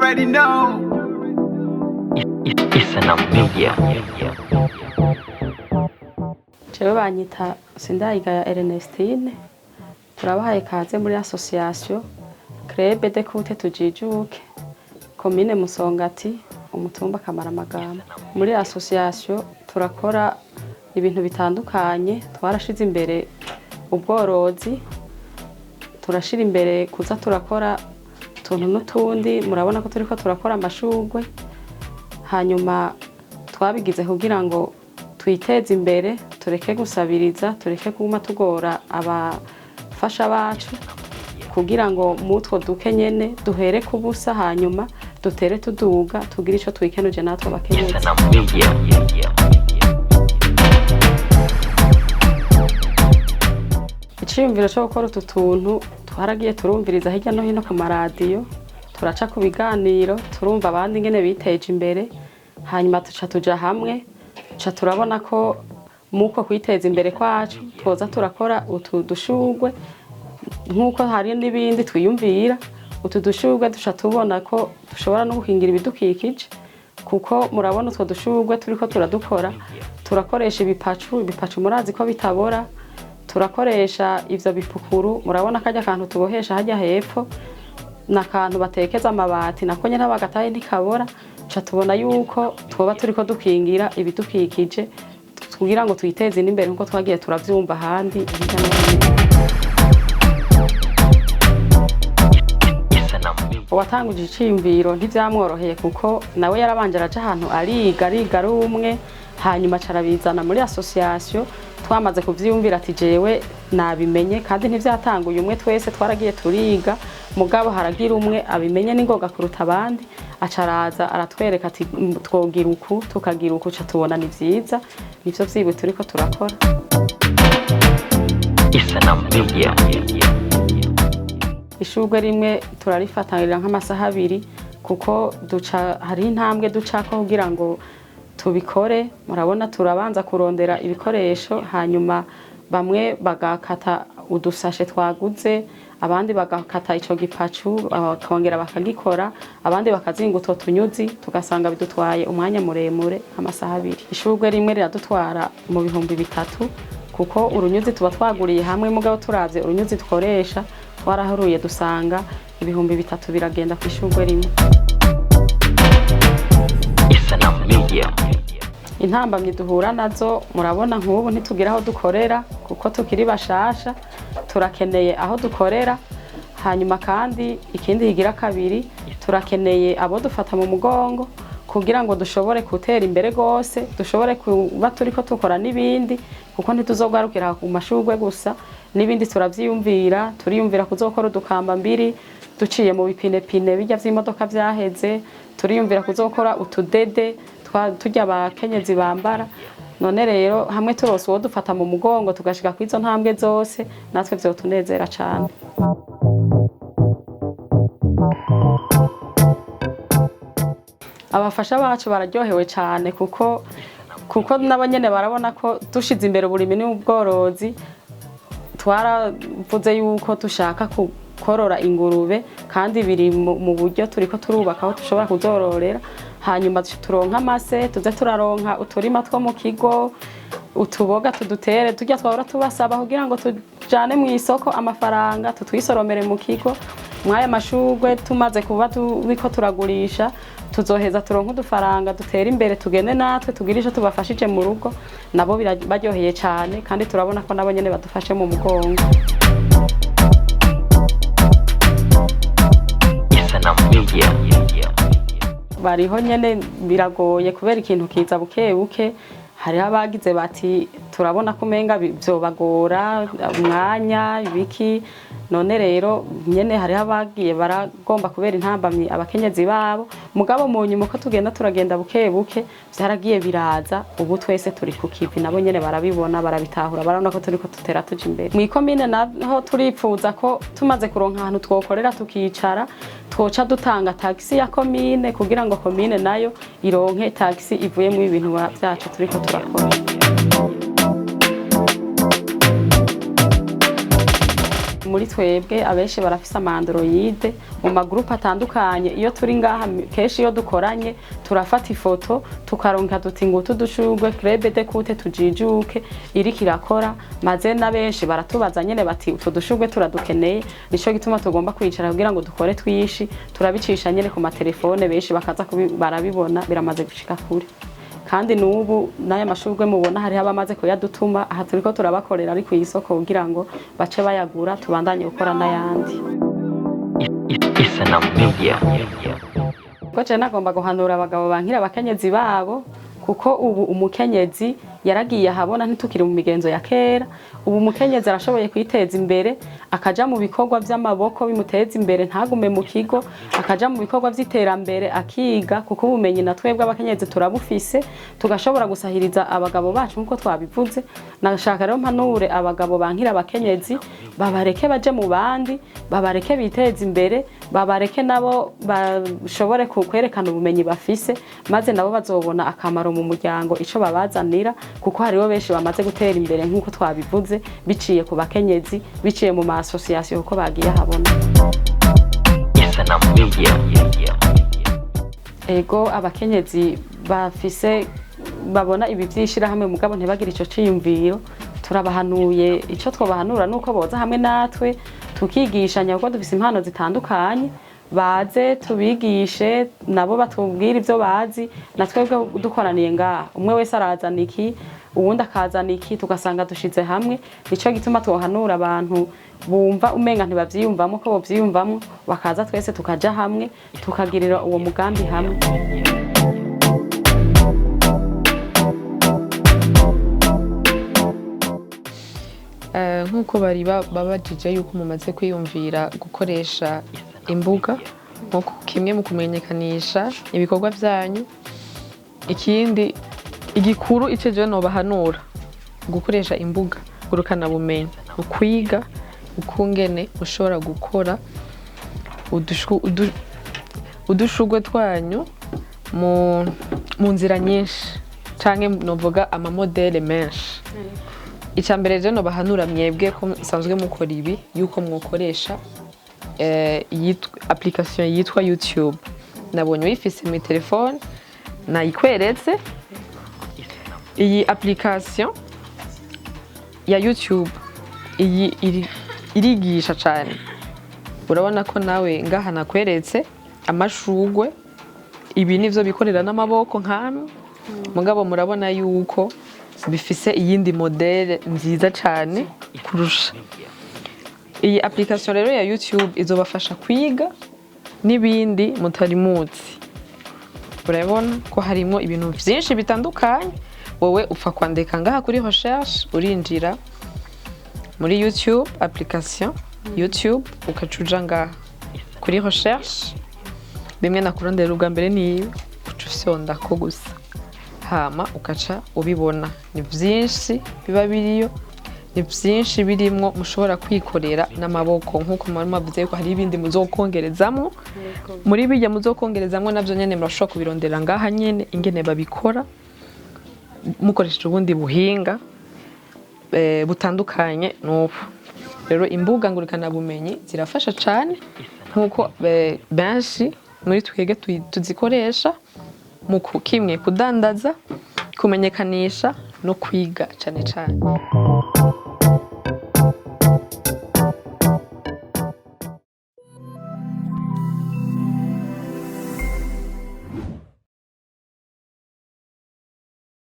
already know. Isana Media. Jewe banyita Sindayigaya Ernestine, turabahaye kaze muri association Club de Kute Tujijuke, commune Musongati, umutumba Kamaramagambo. Muri association turakora ibintu bitandukanye, twarashize imbere ubworozi, turashira imbere kuza turakora tuntu n'utundi, murabona ko turiko turakora amashugwe, hanyuma twabigize kugira ngo twiteze imbere, tureke gusabiriza, tureke kuguma tugora abafasha bacu, kugira ngo mutwo duke nyene duhere kubusa, hanyuma dutere tuduga, tugira ico twikenuje natwe abakenyezi. Isana Media. Iciyumviro cyo gukora utu tuntu twaragiye turumviriza hirya no hino ku maradiyo, turaca ku biganiro, turumva abandi ngene biteje imbere, hanyuma tuja hamwe, turabona ko muko kwiteza imbere kwacu twoza turakora utu dushugwe, nkuko hari n'ibindi twiyumvira. Utu dushugwe tubona ko dushobora no guhingira ibidukikije, kuko murabona utwo dushugwe turiko turadukora, turakoresha ibipacu murazi ko bitabora, turakoresha ivyo bipukuru, murabona kajya kantu tubohesha hajya hepfo n'akantu batekeza amabati, nako nyene bagataye ntikabora. Tubona yuko twoba turiko dukingira ibidukikije kugira ngo twiteze n'imbere nkuko twagiye turavyumva ahandi hirya no hino. Uwatanguje iciyumviro ntivyamworoheye, kuko nawe yarabanje araja ahantu ariga ari umwe, hanyuma carabizana muri association. Twamaze kuvyiyumvira ati jewe nabimenye, kandi ntivyatanguye umwe, twese twaragiye turiga, mugabo haragira umwe abimenye n'ingoga kuruta abandi, acaraza aratwereka ati twogira uku tukagira uku, tubona ni vyiza, nivyo vyiwe turiko turakora. Isana Media. Ishugwe rimwe turarifatanira nk'amasaha 2, kuko hari intambwe ducako kugira ngo tubikore. Murabona turabanza kurondera ibikoresho, hanyuma bamwe bagakata udusashe twaguze, abandi bagakata ico gipacu bakongera bakagikora, abandi bakazinga utwo tunyuzi, tugasanga bidutwaye umwanya muremure amasaha 2. Ishugwe rimwe riradutwara mu 3,000, kuko urunyuzi tuba twaguriye hamwe, mugabo turavye urunyuzi dukoresha twaraharuye dusanga 3,000 biragenda ku ishugwe rimwe. Isana Media. Intambamye duhura nazo, murabona nk'ubu ntitugira aho dukorera, kuko tukiri bashasha, turakeneye aho dukorera. Hanyuma kandi ikindi higira kabiri, turakeneye abo dufata mu mugongo kugira ngo dushobore gutera imbere gose, dushobore kuba turiko tukora n'ibindi, kuko ntituzogarukira ku mashugwe gusa, n'ibindi turavyiyumvira. Turiyumvira kuzokora udukamba mbiri duciye mu bipinepine bijya vy'imodoka vyaheze, turiyumvira kuzokora utudede tujya abakenyezi bambara. None rero hamwe turose uwo dufata mu mugongo tugashika ku izo ntambwe zose, natwe vyotunezera cane. Abafasha bacu bararyohewe cane, kuko nabo nyene barabona ko dushize imbere uburimi n'ubworozi. Twaravuze yuko dushaka korora ingurube, kandi biri mu buryo turiko turubaka aho dushobora kuzororera, hanyuma turonka amase, tuze turaronka uturima two mu kigo, utuboga tudutere tujya twahora tubasaba kugira ngo tujane mu isoko amafaranga, tutwisoromere mu kigo. Mwaya mashugwe tumaze kuba turiko turagurisha, tuzoheza turonka udufaranga dutere imbere, tugende natwe tugira ico tubafashije mu rugo. Nabo baryoheye cane, kandi turabona ko nabo nyene badufashe mu mugongo. Isana Media. Bariho nyene biragoye kubera ikintu kiza buke buke. Hari abagize bati turabona ko menga vyobagora umwanya ibiki, none rero nyene hari abagiye baragomba kubera intambamye abakenyezi babo, mugabo mu nyuma ko tugenda turagenda buke buke vyaragiye biraza. Ubu twese turi ku kivi, nabo nyene barabibona, barabitahura, barabona ko turiko tutera tuja imbere. Mu ikomine naho turipfuza ko tumaze kuronka ahantu twokorera tukicara, twoca dutanga taxi ya komine, kugira ngo komine nayo ironke taxi ivuye mu ibintu vyacu turiko turakora. muri twebwe abenshi barafise ama Android mu magroupe atandukanye. Iyo turi ngaha kenshi iyo dukoranye turafata ifoto tukaronka duti ngo tudushurwe crebe de kute tujijuke iri kirakora, maze na benshi baratubaza nyene bati utwo dushurwe turadukeneye, nico gituma tugomba kwicara kugira ngo dukore twishi, turabicisha nyene ku matelefone, benshi bakaza barabibona, biramaze gushika kure. Kandi nubu n'aya mashurwe mubona hari abamaze kuyadutuma, aha turiko turabakorera ari ku isoko kugira ngo bace bayagura, tubandanye gukora n'ayandi. Isanamu Media. Ko je nagomba guhanura abagabo bankira abakenyezi babo, kuko ubu umukenyezi yaragiye ahabona ntitukiri mu migenzo ya kera. Ubu umukenyezi arashoboye kwiteza imbere, akaja mu bikorwa vy'amaboko bimuteza imbere, ntagume mu kigo, akaja mu bikorwa vy'iterambere akiga, kuko ubumenyi na twebwe abakenyezi turabufise, tugashobora gusahiriza abagabo bacu nkuko twabivuze. Nashaka rero mpanure abagabo bankira abakenyezi, babareke baje mu bandi, babareke biteza imbere, babareke nabo bashobore kwerekana ubumenyi bafise, maze nabo bazobona akamaro mu muryango ico babazanira, kuko hariho benshi bamaze gutera imbere nkuko twabivuze biciye ku bakenyezi, biciye mu ma association uko bagiye habona. Isanamu Media. Ego abakenyezi bafise babona ibi vyishira hamwe mugabo ntibagira ico ciyumviro, turabahanuye ico twobahanura nuko boza hamwe natwe tukigishanya, kuko dufise impano zitandukanye, baze tubigishe nabo batubwira ivyo bazi, natwebwe dukoraniye ngaha umwe wese arazana iki, uwundi akazana iki, tugasanga dushize hamwe. Nico gituma twohanura abantu bumva umenga ntibavyiyumvamo ko bovyiyumvamo, bakaza twese tukaja hamwe tukagirira uwo mugambi hamwe. Nkuko bari babajije yuko mumaze kwiyumvira gukoresha imbuga nko kimwe mu kumenyekanisha ibikorwa vyanyu, ikindi igikuru ico je no bahanura gukoresha imbuga ngurukana bumenyi, ukwiga ukungene ushobora gukora udushurwe twanyu mu nzira nyinshi, canke novuga ama modele menshi. Icambere je no bahanura mwebwe ko sanzwe mukora ibi, yuko mwokoresha application yitwa YouTube. Nabonye uyifise mu telefone, nayikweretse. Iyi application ya YouTube irigisha cyane. Urabona ko nawe ngaha nakweretse amashurwe, ibi nivyo bikorera n'amaboko nk'amwe, mugabo murabona yuko bifise iyindi modele nziza cyane kurusha. Iyi application rero ya YouTube izobafasha kwiga n'ibindi mutari muzi. Urabona ko harimo ibintu vyinshi bitandukanye, wowe upfa kwandika ngaha kuri recherche, urinjira muri YouTube application YouTube, ukacuja ngaha kuri recherche, bimwe nakurondera ubwa mbere ni ucufyonda ko gusa, hama ukaca ubibona. Ni vyinshi biba biriyo, ni vyinshi birimwo mushobora kwikorera n'amaboko, nkuko mwari mavuze ko hari ibindi muzokongerezamwo. Muri bijya muzokongerezamwo navyo nyene murashobora kubirondera ngaha nyene ingene babikora, mukoresheje ubundi buhinga butandukanye n'ubu. Rero imbuga ngurukana bumenyi zirafasha cyane, nkuko benshi muri twege tuzikoresha mu kimwe kudandaza, kumenyekanisha no kwiga cyane cyane.